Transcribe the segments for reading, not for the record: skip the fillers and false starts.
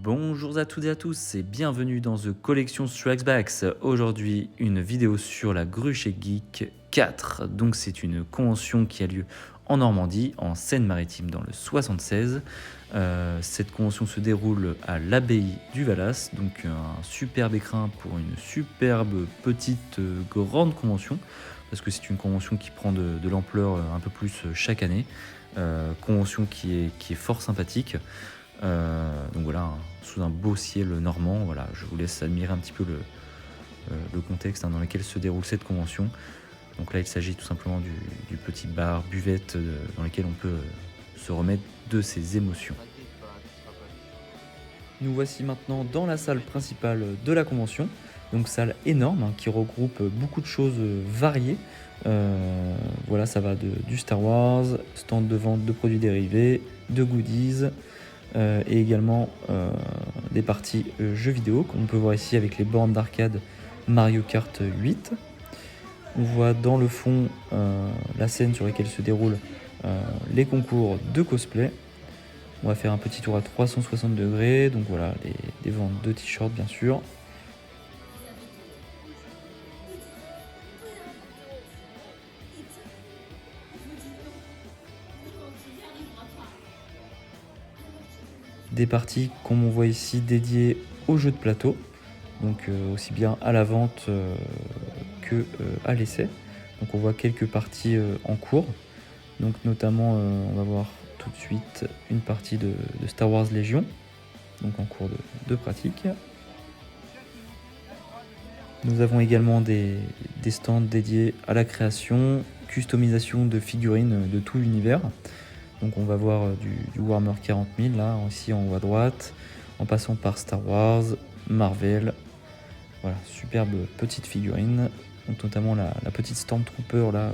Bonjour à toutes et à tous et bienvenue dans The Collection Strikes Back. Aujourd'hui, une vidéo sur la Grue chez Geek 4. Donc, c'est une convention qui a lieu en Normandie, en Seine-Maritime, dans le 76. Cette convention se déroule à l'abbaye du Valas, donc un superbe écrin pour une superbe petite grande convention, parce que c'est une convention qui prend de l'ampleur un peu plus chaque année. Convention qui est fort sympathique. Donc voilà, sous un beau ciel normand. Voilà, je vous laisse admirer un petit peu le contexte dans lequel se déroule cette convention. Donc là, il s'agit tout simplement du petit bar, buvette dans lequel on peut se remettre de ses émotions. Nous voici maintenant dans la salle principale de la convention. Donc salle énorme qui regroupe beaucoup de choses variées. Voilà, ça va du Star Wars, stand de vente de produits dérivés, de goodies, et également des parties jeux vidéo qu'on peut voir ici avec les bornes d'arcade Mario Kart 8. On voit dans le fond la scène sur laquelle se déroulent les concours de cosplay. On va faire un petit tour à 360 degrés, donc voilà, des ventes de t-shirts bien sûr. Des parties, comme on voit ici, dédiées aux jeux de plateau, donc aussi bien à la vente que à l'essai. Donc on voit quelques parties en cours, donc notamment on va voir tout de suite une partie de Star Wars Légion, donc en cours de pratique. Nous avons également des stands dédiés à la création, customisation de figurines de tout l'univers. Donc on va voir du Warhammer 40 000 là, ici en haut à droite, en passant par Star Wars, Marvel. Voilà, superbe petite figurine, donc notamment la petite Stormtrooper là,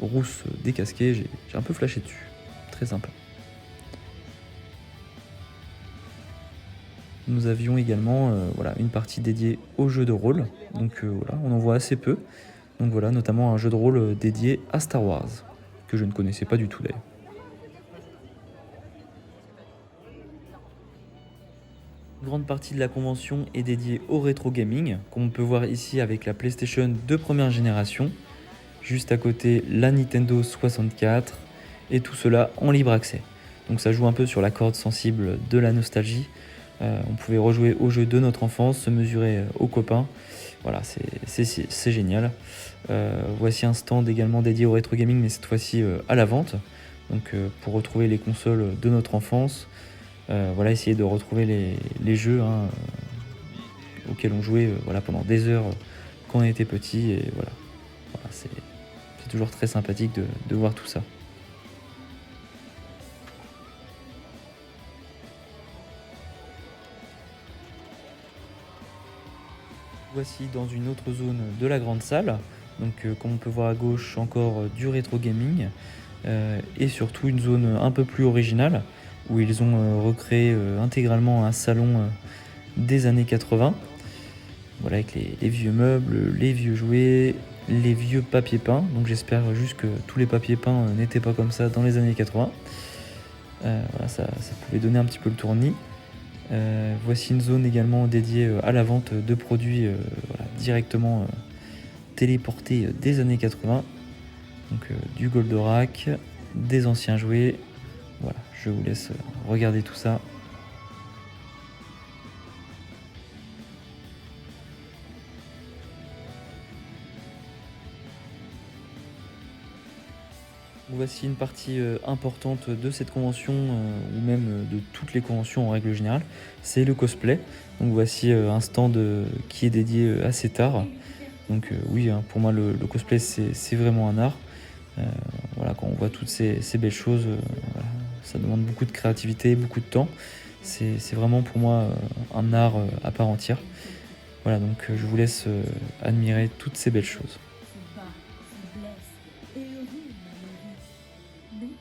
rousse décasquée, j'ai un peu flashé dessus, très sympa. Nous avions également voilà, une partie dédiée aux jeux de rôle, donc voilà, on en voit assez peu. Donc voilà, notamment un jeu de rôle dédié à Star Wars, que je ne connaissais pas du tout d'ailleurs. Une grande partie de la convention est dédiée au rétro gaming, comme on peut voir ici avec la PlayStation de première génération, juste à côté la Nintendo 64, et tout cela en libre accès. Donc ça joue un peu sur la corde sensible de la nostalgie. On pouvait rejouer aux jeux de notre enfance, se mesurer aux copains. Voilà, c'est génial. Voici un stand également dédié au rétro gaming, mais cette fois-ci à la vente. Donc pour retrouver les consoles de notre enfance, voilà, essayer de retrouver les jeux auxquels on jouait voilà, pendant des heures quand on était petit. Et voilà, c'est toujours très sympathique de voir tout ça. Voici dans une autre zone de la grande salle, donc comme on peut voir à gauche encore du rétro gaming, et surtout une zone un peu plus originale où ils ont recréé intégralement un salon des années 80, voilà, avec les vieux meubles, les vieux jouets, les vieux papiers peints. Donc j'espère juste que tous les papiers peints n'étaient pas comme ça dans les années 80. Voilà, ça pouvait donner un petit peu le tournis. Voici une zone également dédiée à la vente de produits voilà, directement téléportés des années 80. Donc du Goldorak, des anciens jouets. Voilà, je vous laisse regarder tout ça. Voici une partie importante de cette convention, ou même de toutes les conventions en règle générale, c'est le cosplay. Donc voici un stand qui est dédié à cet art. Donc oui, hein, pour moi le cosplay c'est vraiment un art. Voilà, quand on voit toutes ces belles choses, voilà, ça demande beaucoup de créativité, beaucoup de temps. C'est vraiment pour moi un art à part entière. Voilà, donc je vous laisse admirer toutes ces belles choses. Se bat, se blesse et heureux malheureux. Mais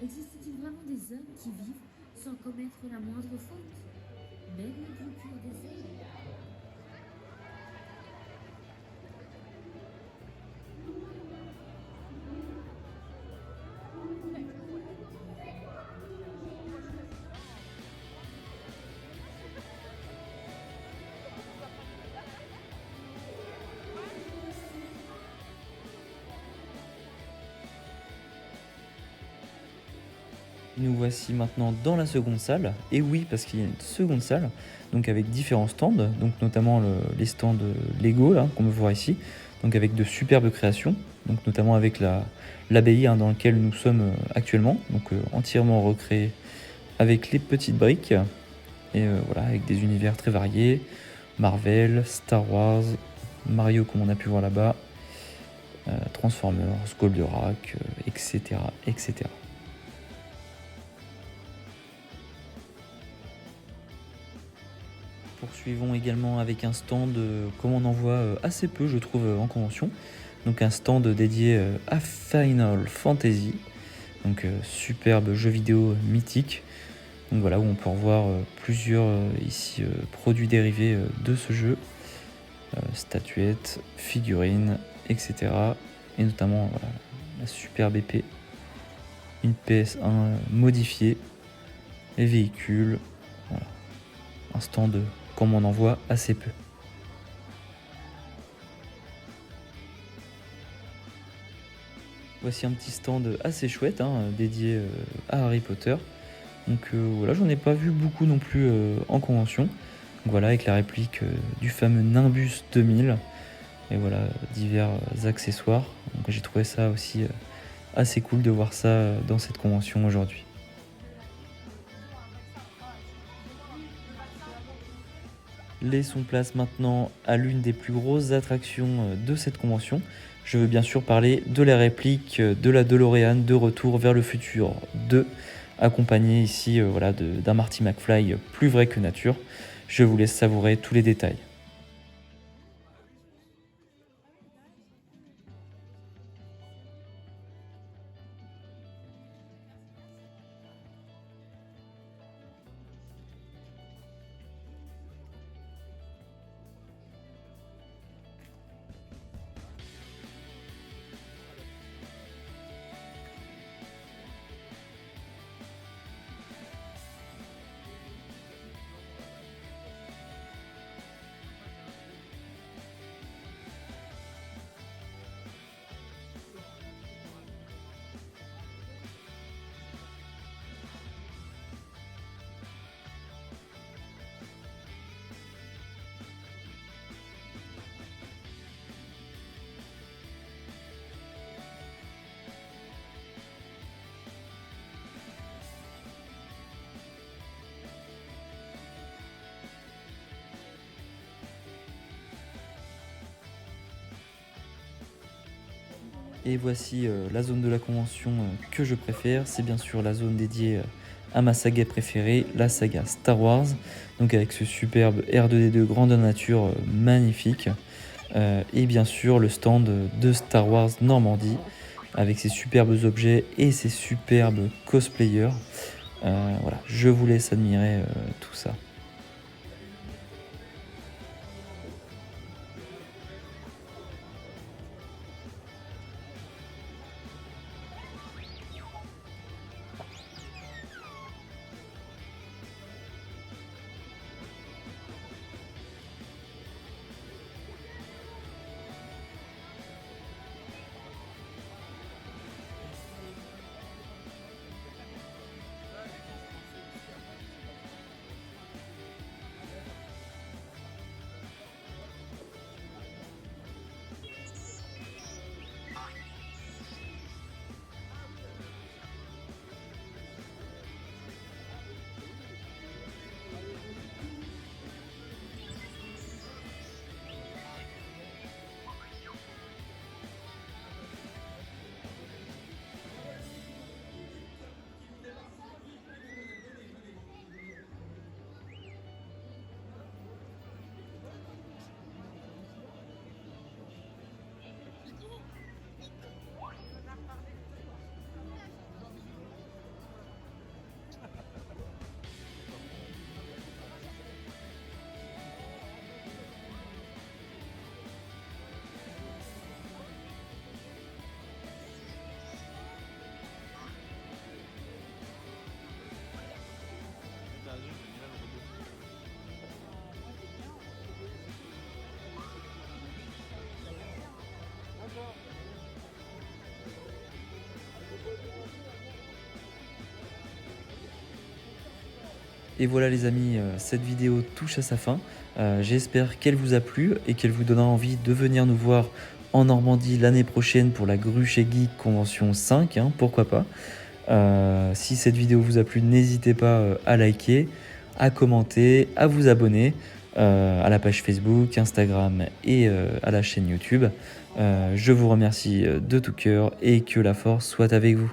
existe-t-il vraiment des hommes qui vivent sans commettre la moindre faute? Même les plus purs des hommes. Nous voici maintenant dans la seconde salle. Et oui, parce qu'il y a une seconde salle, donc avec différents stands, donc notamment les stands Lego là, qu'on peut voir ici, donc avec de superbes créations, donc notamment avec l'abbaye dans laquelle nous sommes actuellement, donc entièrement recréé avec les petites briques, et voilà, avec des univers très variés, Marvel, Star Wars, Mario comme on a pu voir là-bas, Transformers, Goldorak, etc., etc. Poursuivons également avec un stand, comme on en voit assez peu je trouve en convention, donc un stand dédié à Final Fantasy, donc superbe jeu vidéo mythique, donc voilà, où on peut revoir plusieurs ici produits dérivés de ce jeu, statuettes, figurines, etc. Et notamment voilà, la superbe épée, une PS1 modifiée, les véhicules, voilà. Un stand comme on en voit assez peu. Voici un petit stand assez chouette, dédié à Harry Potter. Donc voilà, j'en ai pas vu beaucoup non plus en convention. Donc voilà, avec la réplique du fameux Nimbus 2000. Et voilà, divers accessoires. Donc j'ai trouvé ça aussi assez cool de voir ça dans cette convention aujourd'hui. Laissons place maintenant à l'une des plus grosses attractions de cette convention. Je veux bien sûr parler de la réplique de la DeLorean de Retour vers le futur 2, accompagnée ici voilà, d'un Marty McFly plus vrai que nature. Je vous laisse savourer tous les détails. Et voici la zone de la convention que je préfère. C'est bien sûr la zone dédiée à ma saga préférée, la saga Star Wars. Donc avec ce superbe R2D2 grandeur nature magnifique. Et bien sûr le stand de Star Wars Normandie avec ses superbes objets et ses superbes cosplayers. Voilà, je vous laisse admirer tout ça. Et voilà les amis, cette vidéo touche à sa fin. J'espère qu'elle vous a plu et qu'elle vous donnera envie de venir nous voir en Normandie l'année prochaine pour la Grue chez Geek Convention 5, hein, pourquoi pas. Si cette vidéo vous a plu, n'hésitez pas à liker, à commenter, à vous abonner à la page Facebook, Instagram et à la chaîne YouTube. Je vous remercie de tout cœur et que la force soit avec vous.